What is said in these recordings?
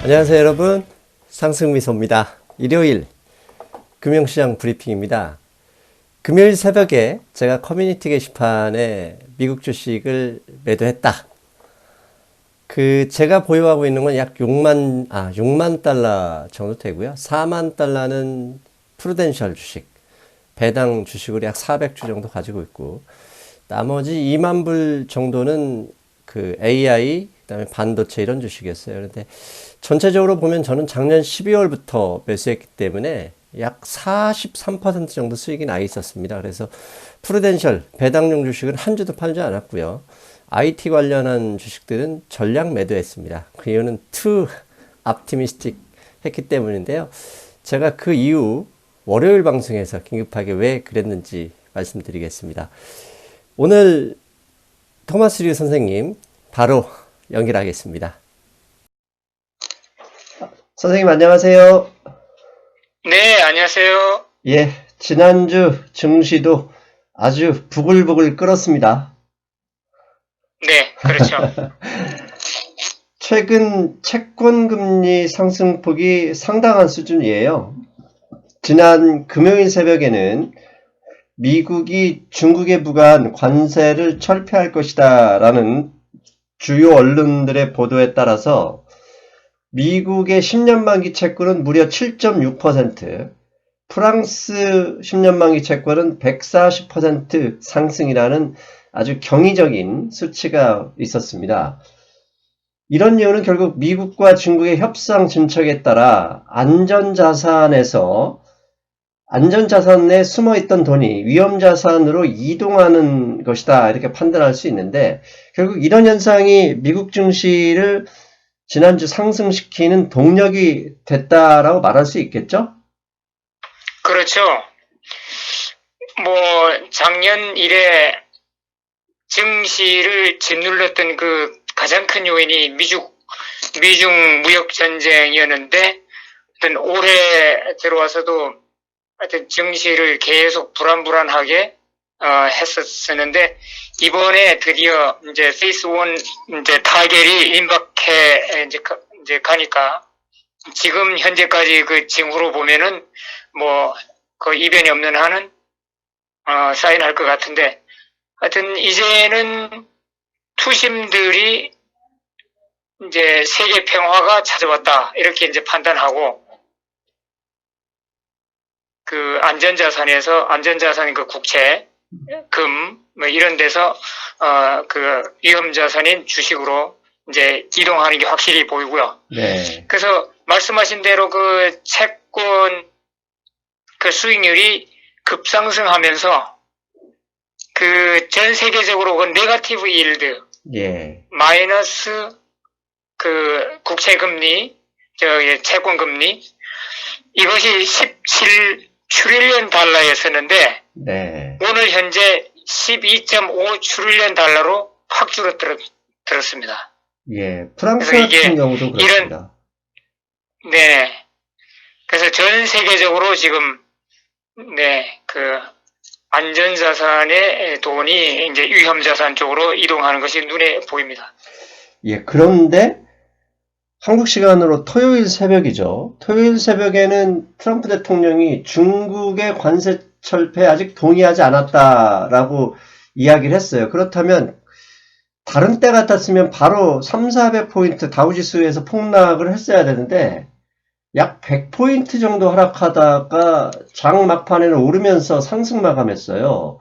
안녕하세요 여러분, 상승미소입니다. 일요일 금융시장 브리핑입니다. 금요일 새벽에 제가 커뮤니티 게시판에 미국 주식을 매도했다. 제가 보유하고 있는 건 약 6만 달러 정도 되고요. 4만 달러는 프루덴셜 주식, 배당 주식으로 약 400주 정도 가지고 있고, 나머지 2만 불 정도는 AI, 그다음에 반도체 이런 주식이었어요. 그런데 전체적으로 보면 저는 작년 12월부터 매수했기 때문에 약 43% 정도 수익이 나 있었습니다. 그래서 프루덴셜 배당용 주식은 한 주도 팔지 않았고요. IT 관련한 주식들은 전량 매도했습니다. 그 이유는 too optimistic 했기 때문인데요. 제가 그 이후 월요일 방송에서 긴급하게 왜 그랬는지 말씀드리겠습니다. 오늘 토마스 류 선생님 바로 연결하겠습니다. 선생님 안녕하세요. 네, 안녕하세요. 예, 지난주 증시도 아주 부글부글 끓었습니다. 네, 그렇죠. 최근 채권 금리 상승폭이 상당한 수준이에요. 지난 금요일 새벽에는 미국이 중국에 부과한 관세를 철폐할 것이다 라는 주요 언론들의 보도에 따라서 미국의 10년 만기 채권은 무려 7.6%, 프랑스 10년 만기 채권은 140% 상승이라는 아주 경이적인 수치가 있었습니다. 이런 이유는 결국 미국과 중국의 협상 진척에 따라 안전자산에 숨어있던 돈이 위험자산으로 이동하는 것이다 이렇게 판단할 수 있는데, 결국 이런 현상이 미국 증시를 지난주 상승시키는 동력이 됐다라고 말할 수 있겠죠? 그렇죠. 작년 이래 증시를 짓눌렀던 그 가장 큰 요인이 미중 무역 전쟁이었는데, 하여튼 올해 들어와서도 하여튼 증시를 계속 불안하게 했었는데, 이번에 드디어 이제 페이스 1 이제 타겟이 임박해 이제 가니까 지금 현재까지 그 징후로 보면은 그 이변이 없는 한은 사인할 것 같은데, 하여튼 이제는 투심들이 이제 세계 평화가 찾아왔다 이렇게 이제 판단하고, 그 안전자산인 그 국채, 금, 이런 데서, 그 위험자산인 주식으로 이제 이동하는 게 확실히 보이고요. 네. 그래서 말씀하신 대로 그 채권 그 수익률이 급상승하면서 그 전 세계적으로 그 네거티브 일드, 예. 마이너스 그 국채금리, 채권금리, 이것이 17 트릴리언 달러였었는데, 네. 오늘 현재 12.5 트릴리언 달러로 확 줄어들었습니다. 예. 프랑스 같은 경우도 그렇습니다. 네. 그래서 전 세계적으로 지금, 그 안전자산의 돈이 이제 위험자산 쪽으로 이동하는 것이 눈에 보입니다. 예. 그런데 한국 시간으로 토요일 새벽이죠. 토요일 새벽에는 트럼프 대통령이 중국의 관세 철폐에 아직 동의하지 않았다라고 이야기를 했어요. 그렇다면 다른 때 같았으면 바로 300~400포인트 다우지수에서 폭락을 했어야 되는데, 약 100포인트 정도 하락하다가 장 막판에는 오르면서 상승 마감했어요.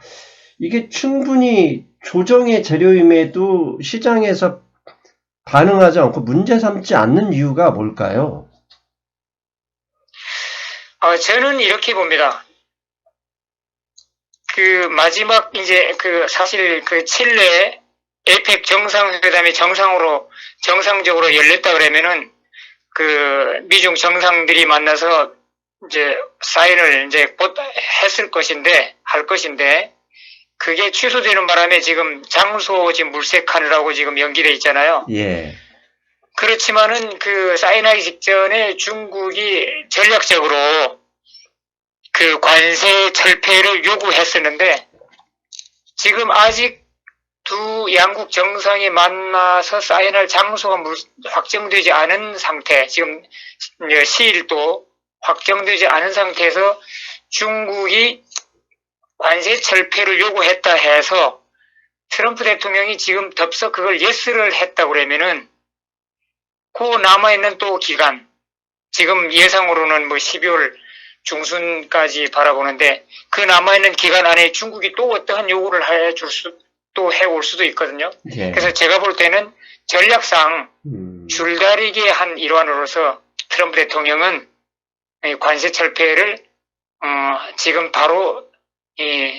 이게 충분히 조정의 재료임에도 시장에서 반응하지 않고 문제 삼지 않는 이유가 뭘까요? 저는 이렇게 봅니다. 그 마지막 이제 사실 칠레 에펙 정상회담이 정상적으로 열렸다 그러면은 그 미중 정상들이 만나서 이제 사인을 이제 곧 할 것인데, 그게 취소되는 바람에 지금 장소 지금 물색하느라고 지금 연기돼 있잖아요. 예. 그렇지만은 그 사인하기 직전에 중국이 전략적으로 그 관세 철폐를 요구했었는데, 지금 아직 두 양국 정상이 만나서 사인할 장소가 확정되지 않은 상태, 지금 시일도 확정되지 않은 상태에서 중국이 관세 철폐를 요구했다 해서 트럼프 대통령이 지금 덥석 그걸 예스를 했다고 그러면은 그 남아있는 또 기간, 지금 예상으로는 뭐 12월 중순까지 바라보는데 그 남아있는 기간 안에 중국이 또 어떠한 요구를 또 해올 수도 있거든요. 예. 그래서 제가 볼 때는 전략상 줄다리기의 한 일환으로서 트럼프 대통령은 이 관세 철폐를 지금 바로 이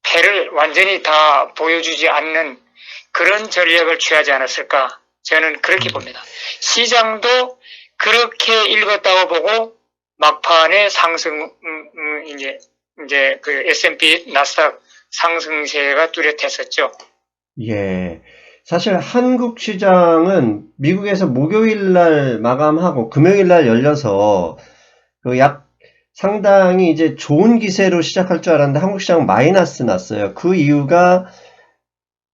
패를 완전히 다 보여주지 않는 그런 전략을 취하지 않았을까, 저는 그렇게 봅니다. 시장도 그렇게 읽었다고 보고 막판에 상승 이제 그 S&P 나스닥 상승세가 뚜렷했었죠. 예. 사실 한국 시장은 미국에서 목요일 날 마감하고 금요일 날 열려서 그 상당히 이제 좋은 기세로 시작할 줄 알았는데 한국 시장은 마이너스 났어요. 그 이유가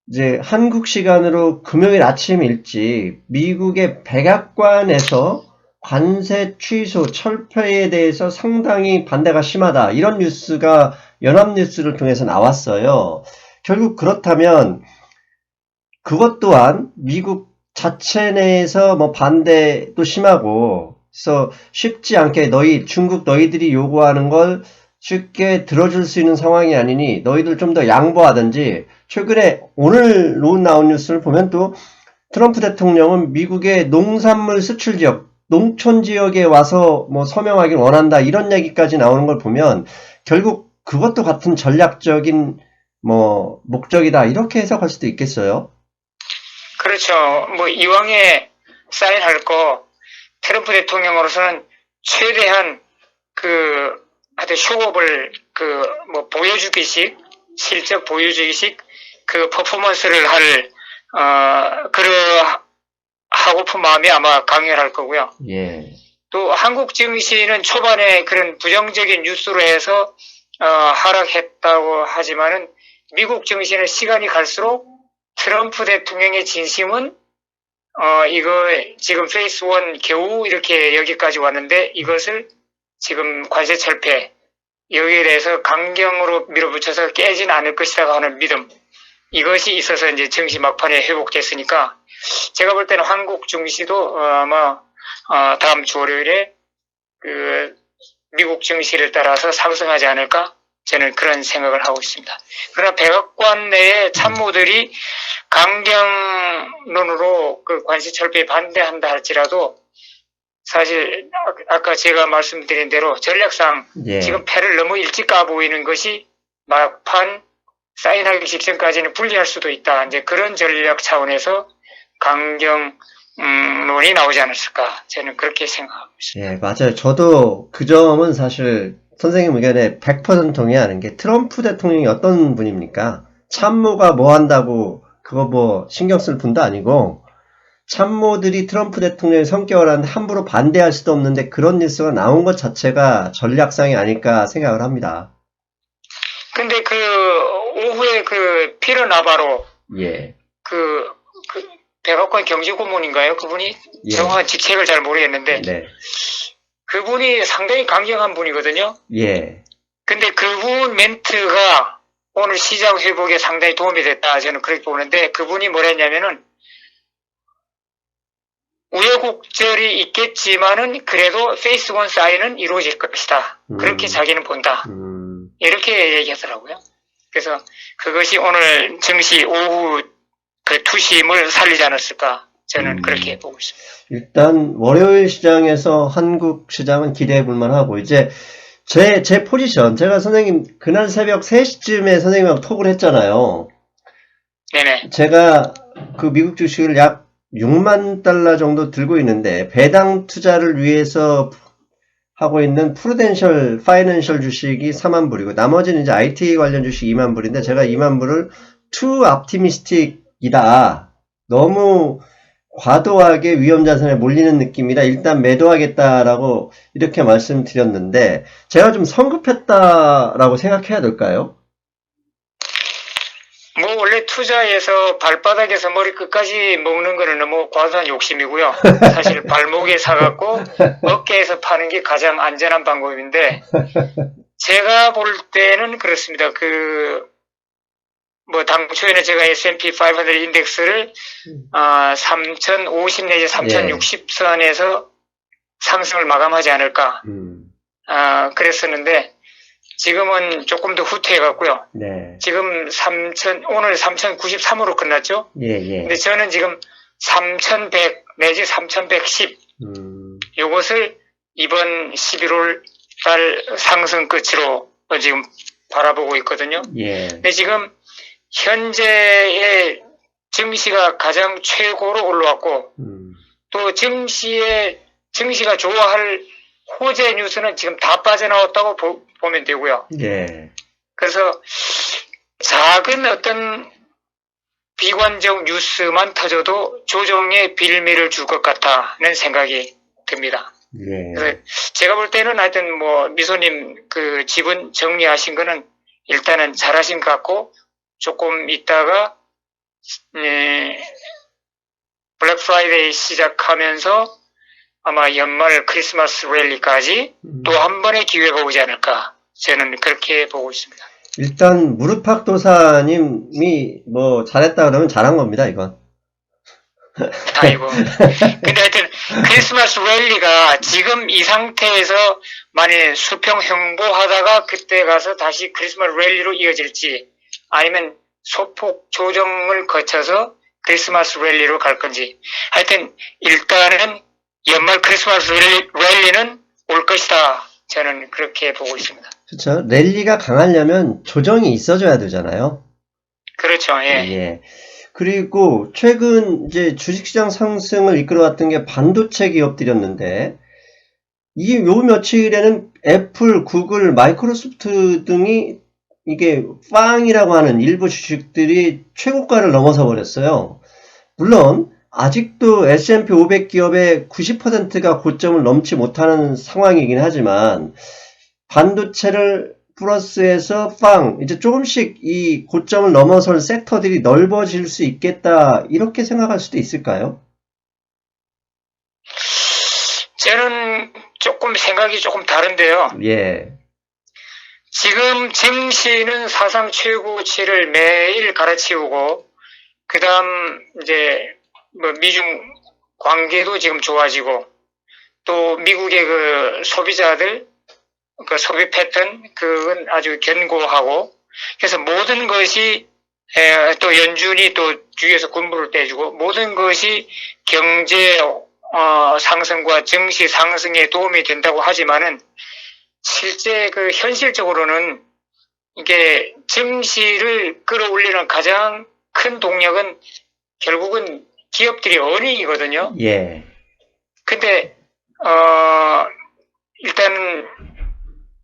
이제 한국 시간으로 금요일 아침 일찍 미국의 백악관에서 관세 취소 철폐에 대해서 상당히 반대가 심하다, 이런 뉴스가 연합뉴스를 통해서 나왔어요. 결국 그렇다면 그것 또한 미국 자체 내에서 뭐 반대도 심하고, 그래서 쉽지 않게 중국 너희들이 요구하는 걸 쉽게 들어줄 수 있는 상황이 아니니 너희들 좀 더 양보하든지, 최근에 오늘 나온 뉴스를 보면 또 트럼프 대통령은 미국의 농산물 수출 지역, 농촌 지역에 와서 뭐 서명하길 원한다, 이런 얘기까지 나오는 걸 보면 결국 그것도 같은 전략적인 뭐 목적이다, 이렇게 해석할 수도 있겠어요. 그렇죠. 뭐 이왕에 사인할 거 트럼프 대통령으로서는 최대한 하여튼 쇼업을 뭐 보여주기식, 실적 보여주기식 그 퍼포먼스를 하고픈 마음이 아마 강렬할 거고요. 예. 또 한국 증시는 초반에 그런 부정적인 뉴스로 해서 하락했다고 하지만은 미국 증시는 시간이 갈수록 트럼프 대통령의 진심은 이거 지금 페이스 1 겨우 이렇게 여기까지 왔는데 이것을 지금 관세 철폐 여기에 대해서 강경으로 밀어붙여서 깨진 않을 것이라고 하는 믿음, 이것이 있어서 이제 증시 막판에 회복됐으니까 제가 볼 때는 한국 증시도 아마 다음 주 월요일에 미국 증시를 따라서 상승하지 않을까, 저는 그런 생각을 하고 있습니다. 그러나 백악관 내에 참모들이 강경론으로 그 관세 철폐에 반대한다 할지라도 사실 아까 제가 말씀드린 대로 전략상 예. 지금 패를 너무 일찍 까보이는 것이 막판 사인하기 직전까지는 불리할 수도 있다, 이제 그런 전략 차원에서 강경론이 나오지 않았을까, 저는 그렇게 생각하고 있습니다. 예, 맞아요. 저도 그 점은 사실 선생님 의견에 100% 동의하는 게, 트럼프 대통령이 어떤 분입니까? 참모가 뭐 한다고 그거 뭐 신경 쓸 분도 아니고, 참모들이 트럼프 대통령의 성격을 하는데 함부로 반대할 수도 없는데 그런 뉴스가 나온 것 자체가 전략상이 아닐까 생각을 합니다. 근데 오후에 피터 나바로 예. 백악관 경제고문인가요? 그분이 예. 정확한 직책을 잘 모르겠는데 네. 그분이 상당히 강경한 분이거든요. 예. 근데 그분 멘트가 오늘 시장 회복에 상당히 도움이 됐다, 저는 그렇게 보는데, 그분이 뭐라 했냐면은 우여곡절이 있겠지만은 그래도 페이스 1 사인은 이루어질 것이다, 그렇게 자기는 본다, 이렇게 얘기하더라고요. 그래서 그것이 오늘 증시 오후 투심을 살리지 않았을까, 저는 그렇게 보고 있습니다. 일단 월요일 시장에서 한국 시장은 기대해 볼만 하고, 이제 제 포지션, 제가 선생님 그날 새벽 3시쯤에 선생님하고 톡을 했잖아요. 네네. 제가 그 미국 주식을 약 6만 달러 정도 들고 있는데, 배당 투자를 위해서 하고 있는 프루덴셜 파이낸셜 주식이 4만 불이고 나머지는 이제 IT 관련 주식 2만 불인데, 제가 2만 불을 too optimistic이다, 너무 과도하게 위험자산에 몰리는 느낌이다, 일단 매도하겠다라고 이렇게 말씀드렸는데, 제가 좀 성급했다라고 생각해야 될까요? 뭐 원래 투자해서 발바닥에서 머리 끝까지 먹는 거는 너무 과도한 욕심이고요. 사실 발목에 사갖고 어깨에서 파는 게 가장 안전한 방법인데 제가 볼 때는 그렇습니다. 뭐 당초에는 제가 S&P 500 인덱스를 3050 내지 3060 선에서 상승을 마감하지 않을까 그랬었는데 지금은 조금 더 후퇴해갔고요. 네. 지금 오늘 3093으로 끝났죠? 예. 근데 저는 지금 3100 내지 3110 요것을 이번 11월 달 상승 끝으로 지금 바라보고 있거든요. 예. 근데 지금 현재의 증시가 가장 최고로 올라왔고 또 증시가 좋아할 호재 뉴스는 지금 다 빠져나왔다고 보면 되고요. 예. 그래서 작은 어떤 비관적 뉴스만 터져도 조정의 빌미를 줄 것 같다는 생각이 듭니다. 예. 그래서 제가 볼 때는 하여튼 뭐 미소님 그 지분 정리하신 거는 일단은 잘하신 것 같고 조금 있다가 블랙 프라이데이 시작하면서 아마 연말 크리스마스 랠리까지 또 한 번의 기회가 오지 않을까 저는 그렇게 보고 있습니다. 일단 무릎팍도사님이 뭐 잘했다 그러면 잘한 겁니다, 이건. 아이고. 근데 하여튼 크리스마스 랠리가 지금 이 상태에서 만약에 수평 형보하다가 그때 가서 다시 크리스마스 랠리로 이어질지 아니면 소폭 조정을 거쳐서 크리스마스 랠리로 갈 건지 하여튼 일단은 연말 크리스마스 랠리는 올 것이다. 저는 그렇게 보고 있습니다. 그렇죠. 랠리가 강하려면 조정이 있어줘야 되잖아요. 그렇죠. 예. 예. 그리고 최근 이제 주식시장 상승을 이끌어왔던 게 반도체 기업들이었는데 요 며칠에는 애플, 구글, 마이크로소프트 등이 이게 빵이라고 하는 일부 주식들이 최고가를 넘어서 버렸어요. 물론 아직도 S&P 500 기업의 90%가 고점을 넘지 못하는 상황이긴 하지만 반도체를 플러스해서 이제 조금씩 이 고점을 넘어설 섹터들이 넓어질 수 있겠다 이렇게 생각할 수도 있을까요? 저는 조금 생각이 조금 다른데요. 예. 지금 증시는 사상 최고치를 매일 갈아치우고 그 다음 이제 뭐 미중 관계도 지금 좋아지고 또 미국의 그 소비자들 그 소비 패턴 그건 아주 견고하고 그래서 모든 것이 또 연준이 또 뒤에서 군부를 떼주고 모든 것이 경제 상승과 증시 상승에 도움이 된다고 하지만은 실제 그 현실적으로는 이게 증시를 끌어올리는 가장 큰 동력은 결국은 기업들이 어닝이거든요. 예. 근데 일단은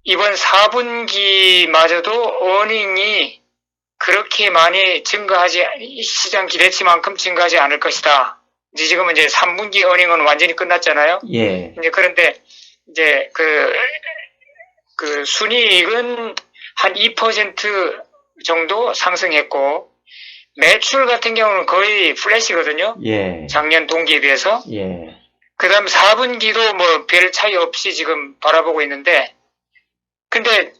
이번 4분기마저도 어닝이 그렇게 많이 시장 기대치만큼 증가하지 않을 것이다. 지금은 이제 3분기 어닝은 완전히 끝났잖아요. 예. 이제 그런데 이제 그 순이익은 한 2% 정도 상승했고 매출 같은 경우는 거의 플랫이거든요. 예. 작년 동기에 비해서. 예. 그 다음 4분기도 뭐 별 차이 없이 지금 바라보고 있는데, 근데,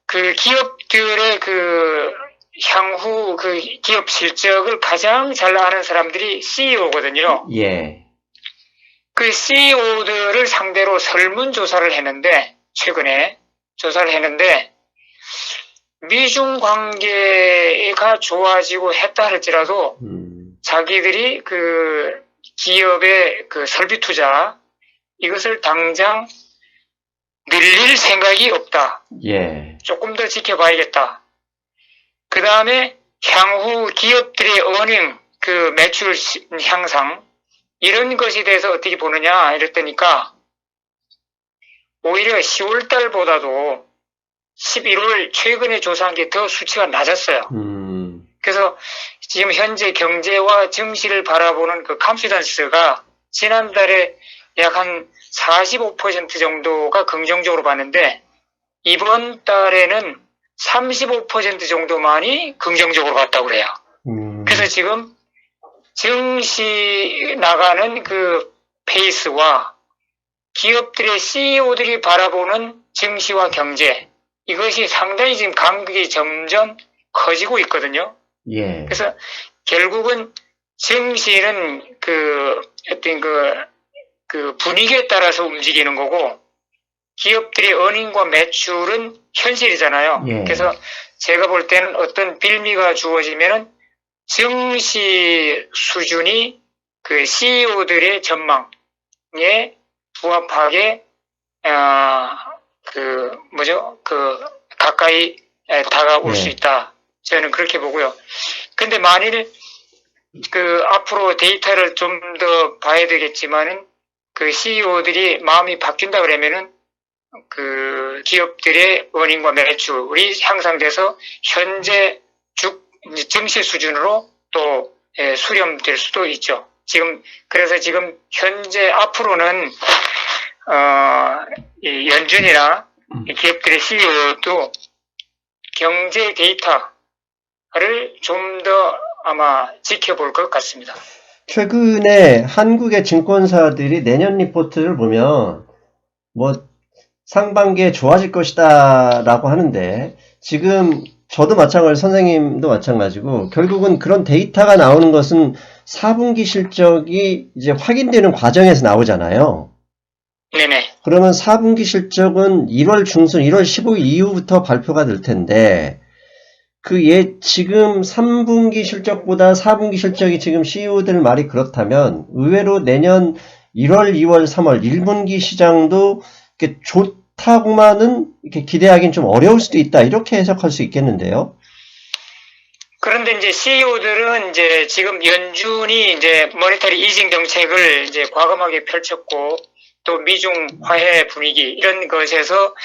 그 기업들의 향후 기업 실적을 가장 잘 아는 사람들이 CEO거든요. 예. 그 CEO들을 상대로 설문조사를 했는데, 최근에 조사를 했는데, 미중 관계가 좋아지고 했다 할지라도 자기들이 그 기업의 그 설비 투자 이것을 당장 늘릴 생각이 없다. 예. 조금 더 지켜봐야겠다. 그 다음에 향후 기업들의 어닝 그 매출 향상 이런 것에 대해서 어떻게 보느냐 이랬더니까 오히려 10월 달보다도 11월 최근에 조사한 게 더 수치가 낮았어요. 그래서 지금 현재 경제와 증시를 바라보는 그 컨피던스가 지난달에 약 한 45% 정도가 긍정적으로 봤는데 이번 달에는 35% 정도만이 긍정적으로 봤다고 그래요. 그래서 지금 증시 나가는 그 페이스와 기업들의 CEO들이 바라보는 증시와 경제, 이것이 상당히 지금 간극이 점점 커지고 있거든요. 예. 그래서 결국은 증시는 어떤 그 분위기에 따라서 움직이는 거고, 기업들의 어닝과 매출은 현실이잖아요. 예. 그래서 제가 볼 때는 어떤 빌미가 주어지면은 증시 수준이 그 CEO들의 전망에 부합하게 가까이 다가올 수 있다. 저는 그렇게 보고요. 근데 만일 앞으로 데이터를 좀 더 봐야 되겠지만은 그 CEO들이 마음이 바뀐다 그러면은 그 기업들의 어닝과 매출이 향상돼서 현재 증시 수준으로 또 수렴될 수도 있죠. 그래서 지금 현재 앞으로는 이 연준이나 기업들의 CEO도 경제 데이터를 좀 더 아마 지켜볼 것 같습니다. 최근에 한국의 증권사들이 내년 리포트를 보면 뭐 상반기에 좋아질 것이다 라고 하는데, 지금 저도 마찬가지고 선생님도 마찬가지고 결국은 그런 데이터가 나오는 것은 4분기 실적이 이제 확인되는 과정에서 나오잖아요. 네네. 그러면 4분기 실적은 1월 중순, 1월 15일 이후부터 발표가 될 텐데, 지금 3분기 실적보다 4분기 실적이 지금 CEO들 말이 그렇다면, 의외로 내년 1월, 2월, 3월 1분기 시장도 이렇게 좋다고만은 이렇게 기대하기는 좀 어려울 수도 있다. 이렇게 해석할 수 있겠는데요. 그런데 이제 CEO들은 이제 지금 연준이 이제 모니터리 이징 정책을 이제 과감하게 펼쳤고, 또 미중 화해 분위기 이런 것에서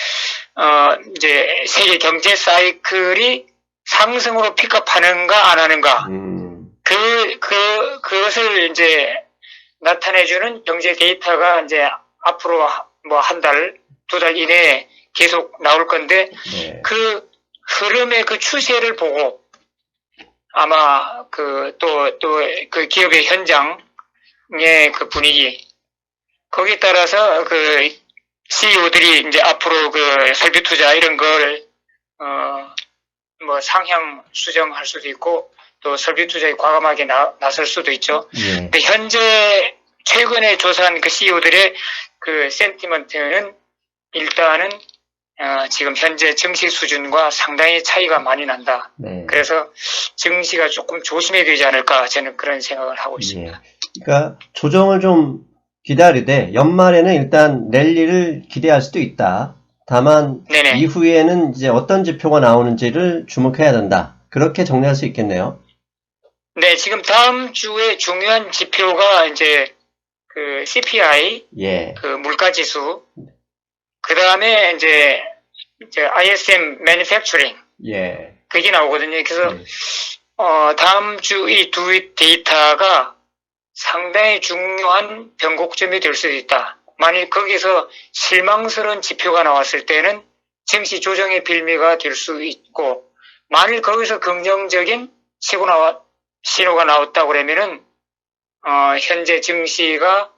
이제 세계 경제 사이클이 상승으로 픽업하는가 안 하는가, 그것을 이제 나타내주는 경제 데이터가 이제 앞으로 뭐 한 달, 두 달 이내에 계속 나올 건데, 그 흐름의 그 추세를 보고 아마 그 기업의 현장의 그 분위기, 거기에 따라서 그 CEO들이 이제 앞으로 그 설비 투자 이런 걸 뭐 상향 수정할 수도 있고, 또 설비 투자에 과감하게 나설 수도 있죠. 근데 현재 최근에 조사한 그 CEO들의 그 센티먼트는 일단은 지금 현재 증시 수준과 상당히 차이가 많이 난다. 그래서 증시가 조금 조심해야 되지 않을까, 저는 그런 생각을 하고 있습니다. 그러니까 조정을 좀 기다리되 연말에는 일단 랠리를 기대할 수도 있다. 다만 네네. 이후에는 이제 어떤 지표가 나오는지를 주목해야 된다. 그렇게 정리할 수 있겠네요. 네, 지금 다음 주에 중요한 지표가 이제 그 CPI, 그 물가 지수, 그 다음에 이제 ISM Manufacturing, 그게 나오거든요. 그래서 다음 주 이 두 데이터가 상당히 중요한 변곡점이 될 수도 있다. 만일 거기서 실망스러운 지표가 나왔을 때는 증시 조정의 빌미가 될 수 있고, 만일 거기서 긍정적인 신호가 나왔다고 그러면은 현재 증시가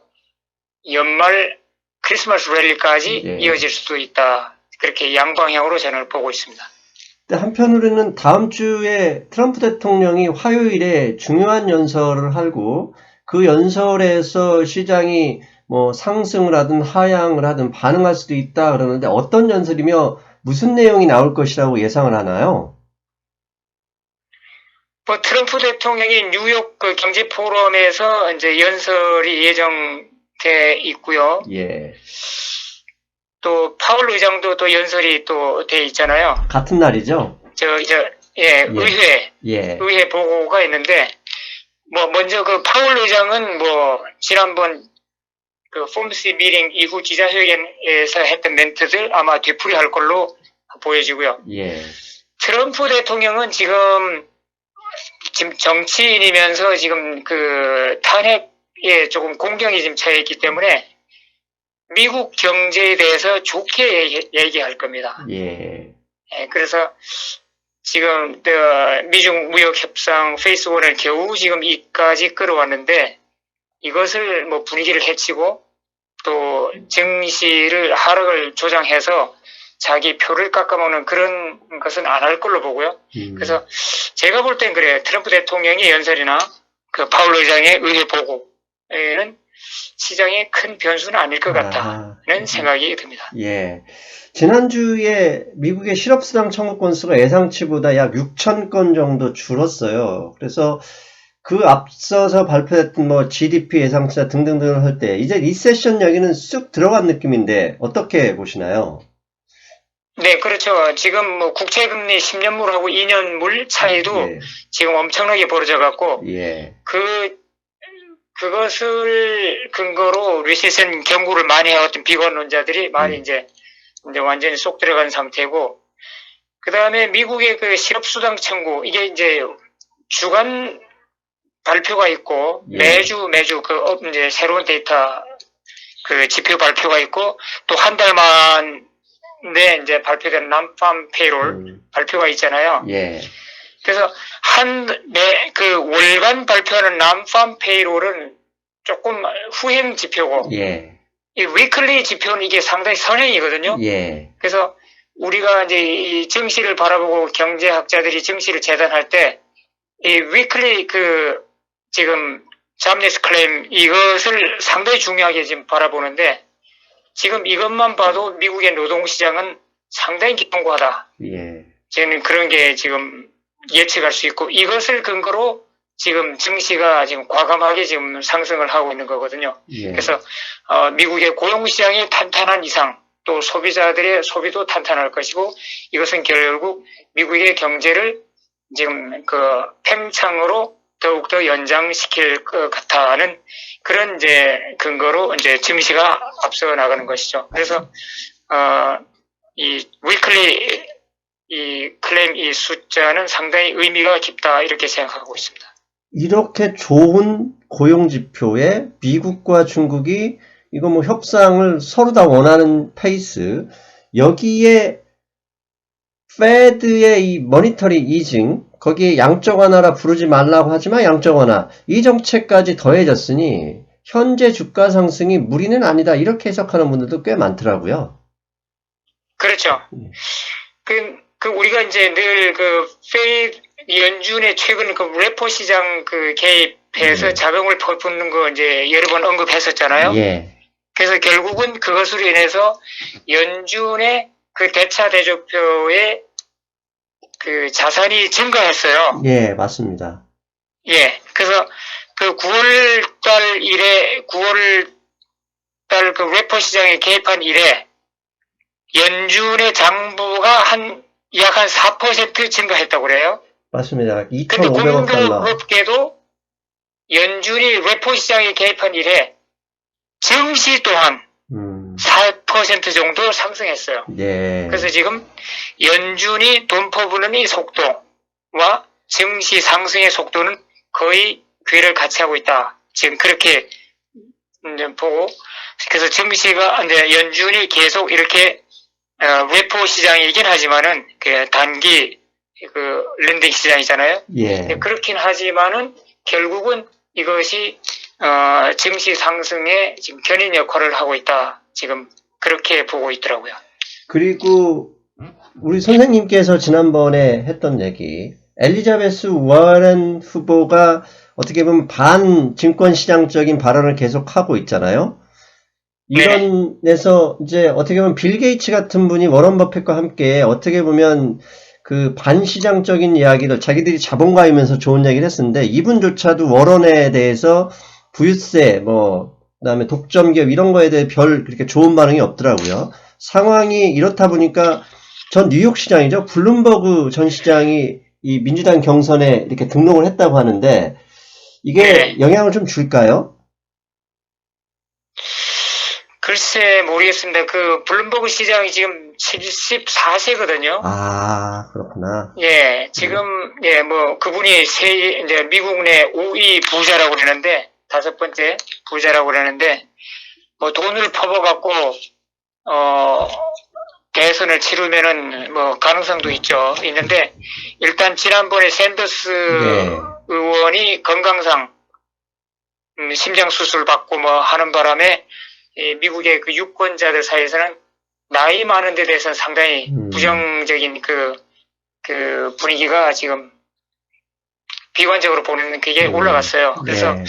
연말 크리스마스 랠리까지 이어질 수도 있다. 그렇게 양방향으로 저는 보고 있습니다. 한편으로는 다음 주에 트럼프 대통령이 화요일에 중요한 연설을 하고, 그 연설에서 시장이 뭐 상승을 하든 하향을 하든 반응할 수도 있다 그러는데, 어떤 연설이며 무슨 내용이 나올 것이라고 예상을 하나요? 뭐 트럼프 대통령이 뉴욕 그 경제 포럼에서 이제 연설이 예정돼 있고요. 또 파월 의장도 또 연설이 또 돼 있잖아요. 같은 날이죠? 의회 보고가 있는데, 뭐 먼저 그 파월 의장은 뭐 지난번 그 폼스 미팅 이후 기자회견에서 했던 멘트들 아마 되풀이할 걸로 보여지고요. 트럼프 대통령은 지금 정치인이면서 지금 그 탄핵에 조금 공경이 지금 처해 있기 때문에 미국 경제에 대해서 좋게 얘기할 겁니다. 예, 그래서 지금 미중 무역 협상 페이스 1을 겨우 지금 이까지 끌어왔는데 이것을 뭐 분위기를 해치고 또 증시를 하락을 조장해서 자기 표를 깎아먹는 그런 것은 안 할 걸로 보고요. 그래서 제가 볼 땐 그래요. 트럼프 대통령의 연설이나 그 파월 의장의 의회 보고에는 시장에 큰 변수는 아닐 것 같다는 생각이 듭니다. 예. 지난주에 미국의 실업수당 청구 건수가 예상치보다 약 6천 건 정도 줄었어요. 그래서 그 앞서서 발표했던 뭐 GDP 예상치나 등등등을 할 때 이제 리세션 여기는 쑥 들어간 느낌인데 어떻게 보시나요? 네, 그렇죠. 지금 뭐 국채금리 10년물하고 2년물 차이도 예. 지금 엄청나게 벌어져 갖고 예. 그것을 근거로 리세션 경고를 많이 해왔던 비관론자들이 많이 이제 완전히 쏙 들어간 상태고, 그 다음에 미국의 그 실업수당 청구, 이게 이제 주간 발표가 있고, 예. 매주 이제 새로운 데이터 그 지표 발표가 있고, 또 한 달 만에 이제 발표된 난팜 페이롤 발표가 있잖아요. 예. 그래서 그 월간 발표하는 난팜 페이롤은 조금 후행 지표고, 예. 이 위클리 지표는 이게 상당히 선행이거든요. 예. 그래서 우리가 이제 이 증시를 바라보고 경제학자들이 증시를 재단할 때, 이 위클리 지금 잡네스 클레임 이것을 상당히 중요하게 지금 바라보는데, 지금 이것만 봐도 미국의 노동시장은 상당히 기통과하다. 예. 저는 그런 게 지금 예측할 수 있고, 이것을 근거로 지금 증시가 지금 과감하게 지금 상승을 하고 있는 거거든요. 예. 그래서 미국의 고용시장이 탄탄한 이상 또 소비자들의 소비도 탄탄할 것이고, 이것은 결국 미국의 경제를 지금 팽창으로 더욱더 연장시킬 것 같다는 그런 이제 근거로 이제 증시가 앞서 나가는 것이죠. 그래서 이 위클리 이 클레임 이 숫자는 상당히 의미가 깊다 이렇게 생각하고 있습니다. 이렇게 좋은 고용지표에 미국과 중국이 이거 뭐 협상을 서로 다 원하는 페이스, 여기에 페드의 이 머니터리 이징, 거기에 양적 완화라 부르지 말라고 하지만 양적 완화, 이 정책까지 더해졌으니 현재 주가 상승이 무리는 아니다 이렇게 해석하는 분들도 꽤 많더라고요. 그렇죠. 우리가 이제 늘 페드 연준의 최근 레포 시장 개입해서 자금을 퍼붓는 거 이제 여러 번 언급했었잖아요. 예. 그래서 결국은 그것으로 인해서 연준의 대차 대조표의 자산이 증가했어요. 예, 맞습니다. 예. 그래서 9월달 레포 시장에 개입한 이래 연준의 장부가 약 한 4% 증가했다고 그래요. 맞습니다. 근데 2,500억 달러. 공교롭게도 연준이 레포 시장에 개입한 이래 증시 또한 4% 정도 상승했어요. 예. 그래서 지금 연준이 돈 퍼부는 이 속도와 증시 상승의 속도는 거의 궤를 같이 하고 있다. 지금 그렇게 이제 보고, 그래서 증시가 이제 연준이 계속 이렇게 레포 시장이긴 하지만은 단기 랜딩 시장이잖아요. 예. 그렇긴 하지만은 결국은 이것이 증시 상승에 지금 견인 역할을 하고 있다. 지금 그렇게 보고 있더라고요. 그리고 우리 선생님께서 지난번에 했던 얘기, 엘리자베스 워런 후보가 어떻게 보면 반증권시장적인 발언을 계속하고 있잖아요. 이런 데서 이제 어떻게 보면 빌 게이츠 같은 분이 워런 버핏과 함께 어떻게 보면 반시장적인 이야기를 자기들이 자본가이면서 좋은 얘기를 했었는데, 이분조차도 워런에 대해서 부유세, 그다음에 독점기업 이런 거에 대해 그렇게 좋은 반응이 없더라고요. 상황이 이렇다 보니까 전 뉴욕 시장이죠. 블룸버그 전 시장이 이 민주당 경선에 이렇게 등록을 했다고 하는데, 이게 영향을 좀 줄까요? 글쎄 모르겠습니다. 블룸버그 시장이 지금 74세거든요. 아, 그렇구나. 예, 지금 그분이 이제 미국 내 5위 부자라고 그러는데, 5번째 부자라고 그러는데, 돈을 퍼부어갖고 대선을 치르면은 뭐 가능성도 있는데 일단 지난번에 샌더스 네. 의원이 건강상 심장 수술 받고 뭐 하는 바람에 미국의 그 유권자들 사이에서는 나이 많은 데 대해서는 상당히 부정적인 그 분위기가 지금 비관적으로 보는 그게 올라갔어요. 그래서 네.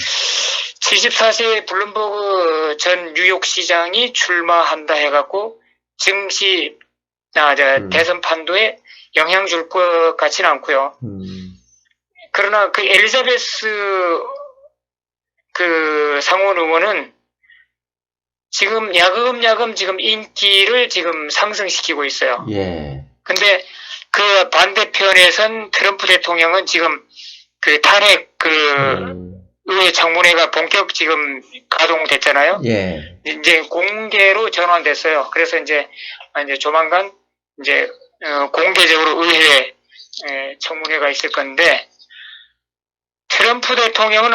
74세 블룸버그 전 뉴욕시장이 출마한다 해갖고 증시 대선 판도에 영향 줄 것 같지는 않고요. 그러나 그 엘리자베스 그 상원 의원은 지금 야금야금 지금 인기를 지금 상승시키고 있어요. 예. 근데 그 반대편에선 트럼프 대통령은 지금 그 탄핵 의회 청문회가 본격 지금 가동됐잖아요. 예. 이제 공개로 전환됐어요. 그래서 이제 조만간 이제 공개적으로 의회 청문회가 있을 건데 트럼프 대통령은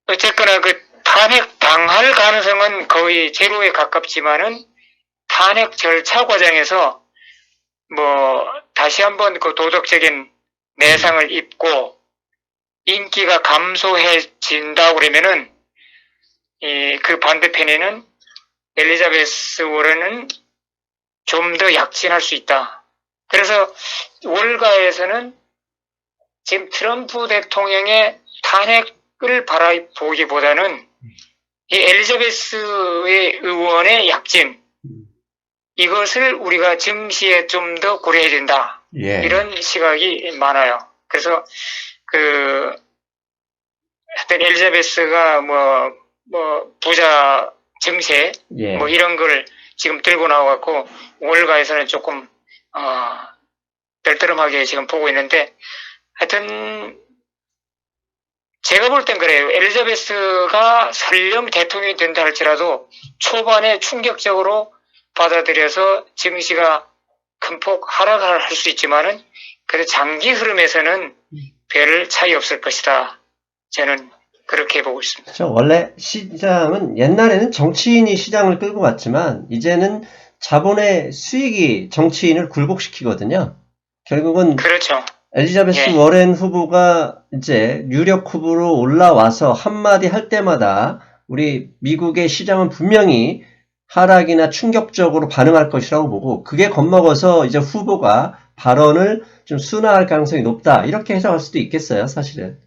어쨌거나 그 탄핵 당할 가능성은 거의 제로에 가깝지만은 탄핵 절차 과정에서 뭐 다시 한번 그 도덕적인 내상을 입고 인기가 감소해진다 그러면은 그 반대편에는 엘리자베스 워런은 좀 더 약진할 수 있다. 그래서 월가에서는 지금 트럼프 대통령의 탄핵을 바라보기보다는 이 엘리자베스의 의원의 약진 이것을 우리가 증시에 좀 더 고려해야 된다. 예. 이런 시각이 많아요. 그래서 하여튼 엘리자베스가 뭐 부자 증세 예. 뭐 이런 걸 지금 들고 나와갖고 월가에서는 조금 떨떠름하게 지금 보고 있는데 하여튼 제가 볼 땐 그래요. 엘리자베스가 설령 대통령이 된다 할지라도 초반에 충격적으로 받아들여서 증시가 큰 폭 하락을 할 수 있지만은 그래도 장기 흐름에서는 별 차이 없을 것이다. 저는 그렇게 보고 있습니다. 원래 시장은 옛날에는 정치인이 시장을 끌고 갔지만 이제는 자본의 수익이 정치인을 굴복시키거든요. 결국은 그렇죠. 엘리자베스 예. 워렌 후보가 이제 유력 후보로 올라와서 한마디 할 때마다 우리 미국의 시장은 분명히 하락이나 충격적으로 반응할 것이라고 보고 그게 겁먹어서 이제 후보가 발언을 좀 순화할 가능성이 높다. 이렇게 해석할 수도 있겠어요, 사실은.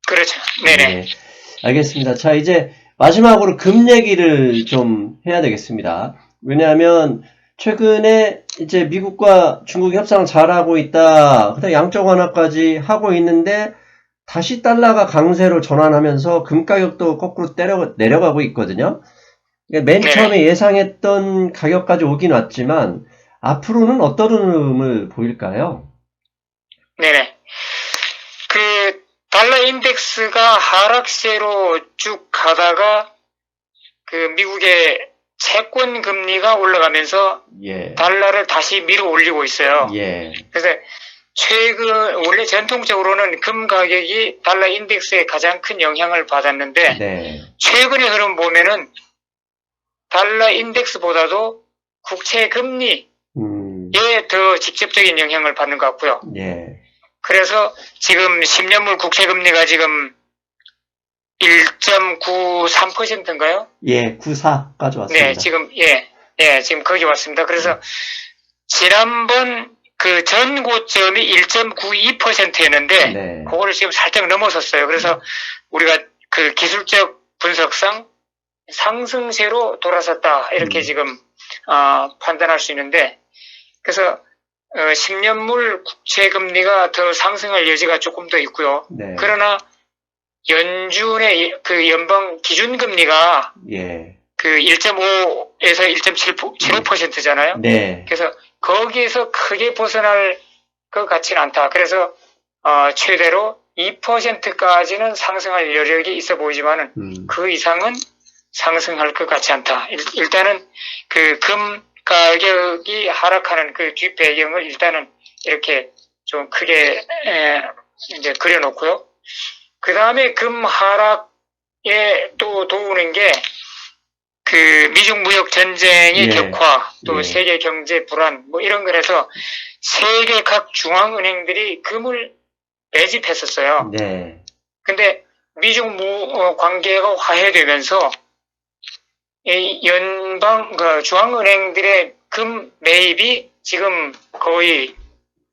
그렇죠. 네네. 네. 알겠습니다. 자, 이제 마지막으로 금 얘기를 좀 해야 되겠습니다. 왜냐하면 최근에 이제 미국과 중국이 협상을 잘하고 있다. 그다음 양적 완화까지 하고 있는데 다시 달러가 강세로 전환하면서 금 가격도 거꾸로 내려가고 있거든요. 맨 처음에 예상했던 가격까지 오긴 왔지만 앞으로는 어떤 흐름을 보일까요? 네네. 그 달러 인덱스가 하락세로 쭉 가다가 그 미국의 채권 금리가 올라가면서 예. 달러를 다시 밀어 올리고 있어요. 예. 그래서 원래 전통적으로는 금 가격이 달러 인덱스에 가장 큰 영향을 받았는데 네. 최근의 흐름 보면은 달러 인덱스보다도 국채 금리에 더 직접적인 영향을 받는 것 같고요. 예. 그래서 지금 10년물 국채 금리가 지금 1.93%인가요? 예, 94까지 왔습니다. 네, 지금 지금 거기 왔습니다. 그래서 지난번 그 전 고점이 1.92%였는데 네. 그거를 지금 살짝 넘어섰어요. 그래서 우리가 그 기술적 분석상 상승세로 돌아섰다 이렇게 지금 판단할 수 있는데 그래서 10년물 국채 금리가 더 상승할 여지가 조금 더 있고요. 네. 그러나 연준의 그 연방 기준 금리가 예. 그 1.5에서 1.75%잖아요. 네. 그래서 거기에서 크게 벗어날 것 같지는 않다. 그래서 최대로 2%까지는 상승할 여력이 있어 보이지만은 그 이상은 상승할 것 같지 않다. 일단은 그 금 가격이 하락하는 그 뒷배경을 일단은 이렇게 좀 크게 이제 그려놓고요. 그 다음에 금 하락에 또 도우는 게 그 미중 무역 전쟁의 예. 격화, 또 예. 세계 경제 불안, 뭐 이런 거라서 세계 각 중앙은행들이 금을 매집했었어요. 네. 근데 미중 관계가 화해되면서 이 중앙은행들의 금 매입이 지금 거의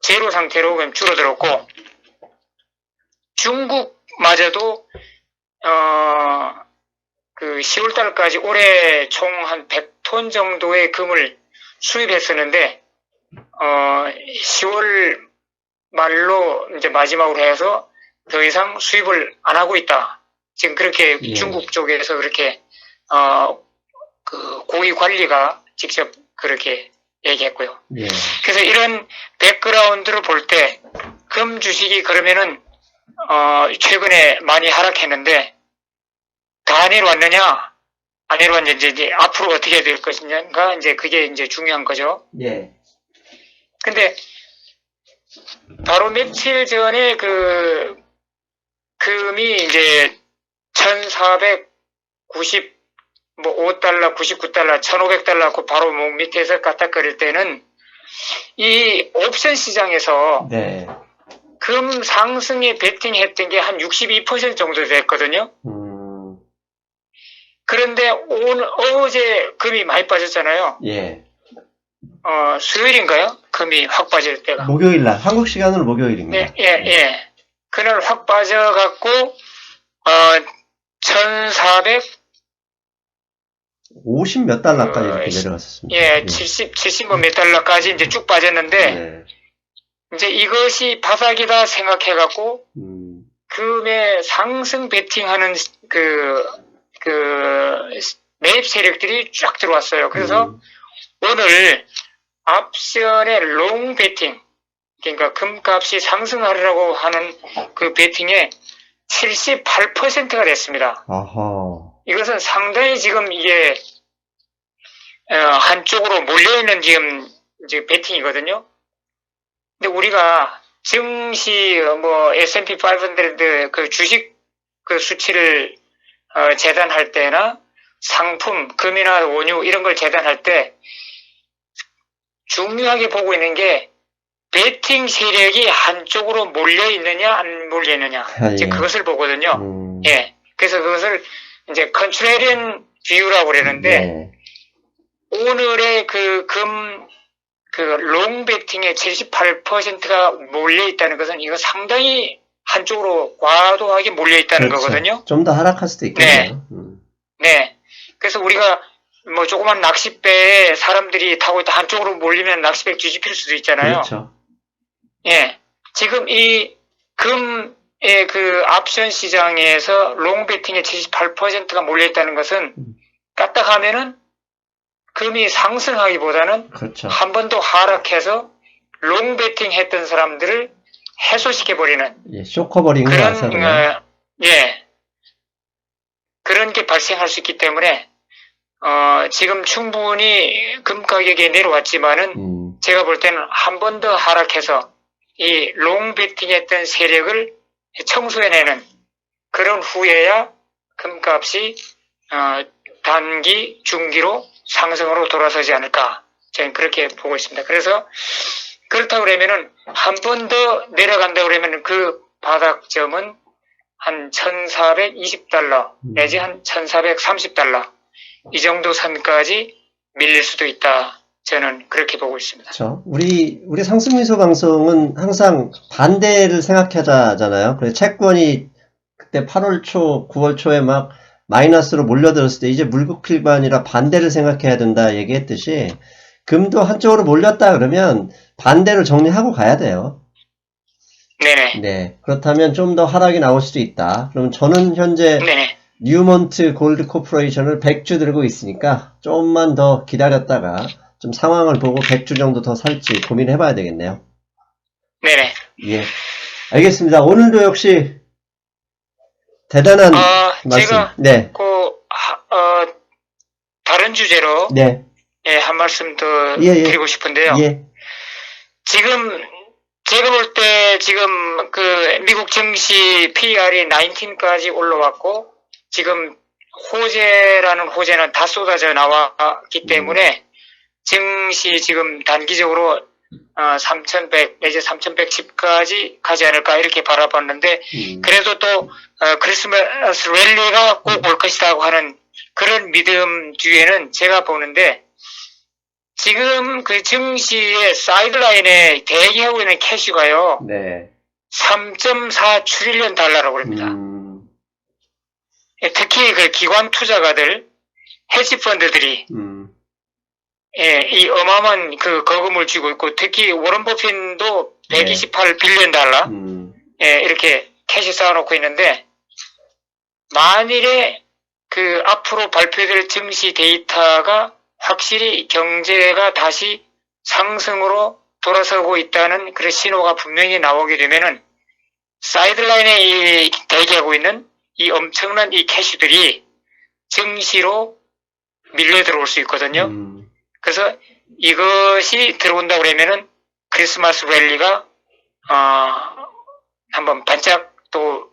제로 상태로 줄어들었고, 중국마저도 그 10월 달까지 올해 총 한 100톤 정도의 금을 수입했었는데 10월 말로 이제 마지막으로 해서 더 이상 수입을 안 하고 있다. 지금 그렇게 예. 중국 쪽에서 그렇게 그 고위 관리가 직접 그렇게 얘기했고요. 예. 그래서 이런 백그라운드를 볼 때 금 주식이 그러면은 최근에 많이 하락했는데 다 내려왔느냐 안 내려왔냐 이제 앞으로 어떻게 될 것이냐가 이제 그게 이제 중요한 거죠. 예. 근데 바로 며칠 전에 그 금이 이제 1490 뭐 5달러, 99달러, 1500달러 그 바로 목 밑에서 까딱거릴 때는 이 옵션 시장에서 네. 금 상승에 베팅했던 게 한 62% 정도 됐거든요. 그런데 어제 금이 많이 빠졌잖아요. 예. 수요일인가요? 금이 확 빠질 때가. 목요일 날, 한국 시간으로 목요일입니다. 네, 예. 그날 확 빠져갖고, 50 몇 달러까지 이렇게 내려갔었습니다. 예, 70 몇 달러까지 이제 쭉 빠졌는데, 네. 이제 이것이 바닥이다 생각해갖고, 금의 상승 베팅하는 매입 세력들이 쫙 들어왔어요. 그래서 오늘 옵션의 롱 베팅, 그러니까 금값이 상승하려고 하는 그 베팅에 78%가 됐습니다. 아하. 이것은 상당히 지금 이게 한쪽으로 몰려있는 지금 이제 베팅이거든요. 근데 우리가 증시 뭐 S&P 500 그 주식 그 수치를 재단할 때나 상품 금이나 원유 이런 걸 재단할 때 중요하게 보고 있는 게 베팅 세력이 한쪽으로 몰려 있느냐 안 몰려 있느냐 이제 예. 그것을 보거든요. 예. 그래서 그것을 이제 컨트레리언 뷰라고 그러는데 네. 오늘의 롱 베팅의 78%가 몰려 있다는 것은 이거 상당히 한쪽으로 과도하게 몰려 있다는 그렇죠. 거거든요. 좀 더 하락할 수도 있겠네요. 네. 그래서 우리가 뭐 조그만 낚싯배에 사람들이 타고 있다 한쪽으로 몰리면 낚싯배 뒤집힐 수도 있잖아요. 그렇죠. 예. 지금 이 금의 그 옵션 시장에서 롱 베팅의 78%가 몰려 있다는 것은 까딱하면은 금이 상승하기보다는 그렇죠. 한 번 더 하락해서 롱 베팅 했던 사람들을 해소시켜버리는 예, 쇼커버링을 그런, 하잖아요. 그런 게 발생할 수 있기 때문에, 지금 충분히 금 가격이 내려왔지만은, 제가 볼 때는 한 번 더 하락해서 이 롱 베팅 했던 세력을 청소해내는 그런 후에야 금값이, 단기, 중기로 상승으로 돌아서지 않을까. 저는 그렇게 보고 있습니다. 그래서, 그렇다고 그러면은, 한 번 더 내려간다 그러면은 그 바닥점은 한 1420달러, 내지 한 1430달러, 이 정도 선까지 밀릴 수도 있다. 저는 그렇게 보고 있습니다. 그렇죠. 우리 상승미소 방송은 항상 반대를 생각하자잖아요. 그래서 채권이 그때 8월 초, 9월 초에 막 마이너스로 몰려들었을 때 이제 물국힐반이라 반대를 생각해야 된다 얘기했듯이 금도 한쪽으로 몰렸다 그러면 반대로 정리하고 가야 돼요. 네네. 네. 그렇다면 좀 더 하락이 나올 수도 있다. 그럼 저는 현재 네네. 뉴먼트 골드 코퍼레이션을 100주 들고 있으니까 좀만 더 기다렸다가 좀 상황을 보고 100주 정도 더 살지 고민해 봐야 되겠네요. 네네. 예. 알겠습니다. 오늘도 역시 대단한 말씀. 제가 네. 다른 주제로 네. 예, 한 말씀 더 예. 드리고 싶은데요. 예. 지금 제가 볼 때 지금 그 미국 증시 PR이 19까지 올라왔고 지금 호재라는 호재는 다 쏟아져 나왔기 때문에 증시 지금 단기적으로 3,100 내지 3,110까지 가지 않을까 이렇게 바라봤는데 그래도 또 크리스마스 랠리가 꼭 올 것이라고 하는 그런 믿음 뒤에는 제가 보는데 지금 그 증시의 사이드라인에 대기하고 있는 캐시가요. 네. 3.4 트릴리언 달러라고 합니다. 특히 그 기관 투자가들, 헤지 펀드들이 이 어마어마한 그 거금을 쥐고 있고 특히 워런 버핏도 128 빌리언 달러 이렇게 캐시 쌓아놓고 있는데 만일에 그 앞으로 발표될 증시 데이터가 확실히 경제가 다시 상승으로 돌아서고 있다는 그런 신호가 분명히 나오게 되면은 사이드라인에 대기하고 있는 이 엄청난 이 캐시들이 증시로 밀려 들어올 수 있거든요. 그래서 이것이 들어온다고 그러면은 크리스마스 랠리가 한번 반짝 또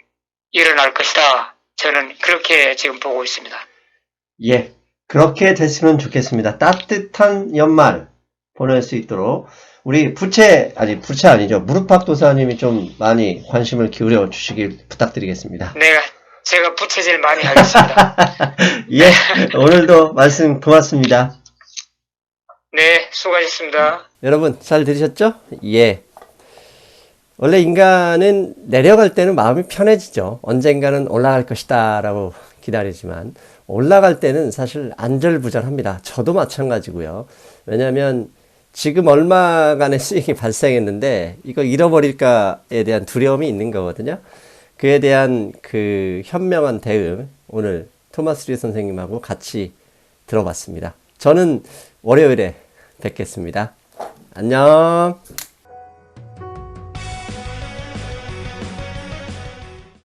일어날 것이다. 저는 그렇게 지금 보고 있습니다. 예, 그렇게 됐으면 좋겠습니다. 따뜻한 연말 보낼 수 있도록 우리 부채 아니죠. 무릎팍 도사님이 좀 많이 관심을 기울여 주시길 부탁드리겠습니다. 네, 제가 부채질 많이 하겠습니다. 예, 오늘도 말씀 고맙습니다. 네, 수고하셨습니다. 여러분 잘 들으셨죠? 예. 원래 인간은 내려갈 때는 마음이 편해지죠. 언젠가는 올라갈 것이다 라고 기다리지만 올라갈 때는 사실 안절부절합니다. 저도 마찬가지고요. 왜냐하면 지금 얼마간의 수익이 발생했는데 이거 잃어버릴까에 대한 두려움이 있는 거거든요. 그에 대한 그 현명한 대응 오늘 토마스 리 선생님하고 같이 들어봤습니다. 저는 월요일에 뵙겠습니다. 안녕.